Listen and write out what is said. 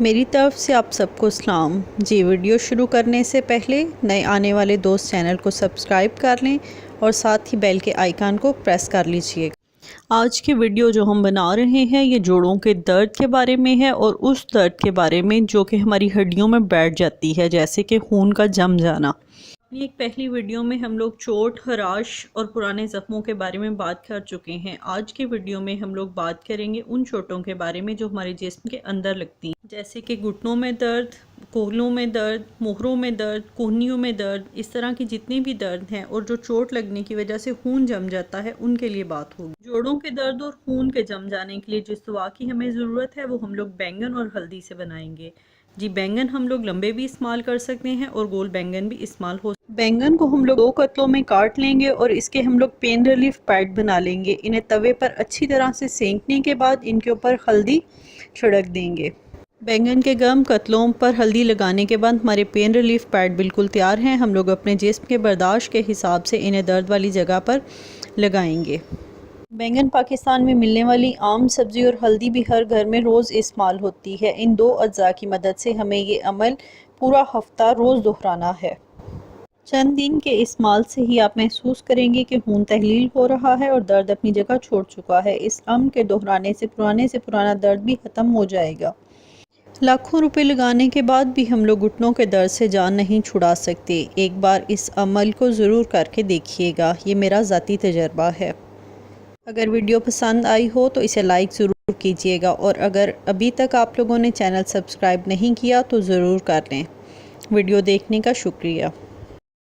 मेरी तरफ से आप सबको सलाम जी। वीडियो शुरू करने से पहले नए आने वाले दोस्त चैनल को सब्सक्राइब कर लें और साथ ही बेल के आइकन को प्रेस कर लीजिएगा। आज की वीडियो जो हम बना रहे हैं ये जोड़ों के दर्द के बारे में है और उस दर्द के बारे में जो कि हमारी हड्डियों में बैठ जाती है, जैसे कि खून का जम जाना। एक पहली वीडियो में हम लोग चोट, हराश और पुराने ज़ख्मों के बारे में बात कर चुके हैं। आज की वीडियो में हम लोग बात करेंगे उन चोटों के बारे में जो हमारे जिस्म के अंदर लगती हैं, जैसे कि घुटनों में दर्द, कोहलों में दर्द, मोहरों में दर्द, कोहनियों में दर्द। इस तरह की जितनी भी दर्द हैं और जो चोट लगने की वजह से खून जम जाता है, उनके लिए बात होगी। जोड़ों के दर्द और खून के जम जाने के लिए जिस दवा की हमें ज़रूरत है वो हम लोग बैंगन और हल्दी से बनाएंगे जी। बैंगन हम लोग लंबे भी इस्तेमाल कर सकते हैं और गोल बैंगन भी इस्तेमाल हो। बैंगन को हम लोग 2 कतलों में काट लेंगे और इसके हम लोग पेन रिलीफ पैड बना लेंगे। इन्हें तवे पर अच्छी तरह से सेंकने के बाद इनके ऊपर हल्दी छिड़क देंगे। बैंगन के गर्म कतलों पर हल्दी लगाने के बाद हमारे पेन रिलीफ पैड बिल्कुल तैयार हैं। हम लोग अपने जिस्म के बर्दाश्त के हिसाब से इन्हें दर्द वाली जगह पर लगाएंगे। बैंगन पाकिस्तान में मिलने वाली आम सब्ज़ी और हल्दी भी हर घर में रोज़ इस्तेमाल होती है। इन 2 अज्जा की मदद से हमें ये अमल पूरा हफ्ता रोज़ दोहराना है। चंद दिन के इस्तेमाल से ही आप महसूस करेंगे कि खून तहलील हो रहा है और दर्द अपनी जगह छोड़ चुका है। इस अमल के दोहराने से पुराना दर्द भी ख़त्म हो जाएगा। लाखों रुपए लगाने के बाद भी हम लोग घुटनों के दर्द से जान नहीं छुड़ा सकते। एक बार इस अमल को ज़रूर करके देखिएगा, ये मेरा ज़ाती तजर्बा है। अगर वीडियो पसंद आई हो तो इसे लाइक ज़रूर कीजिएगा और अगर अभी तक आप लोगों ने चैनल सब्सक्राइब नहीं किया तो ज़रूर कर लें। वीडियो देखने का शुक्रिया।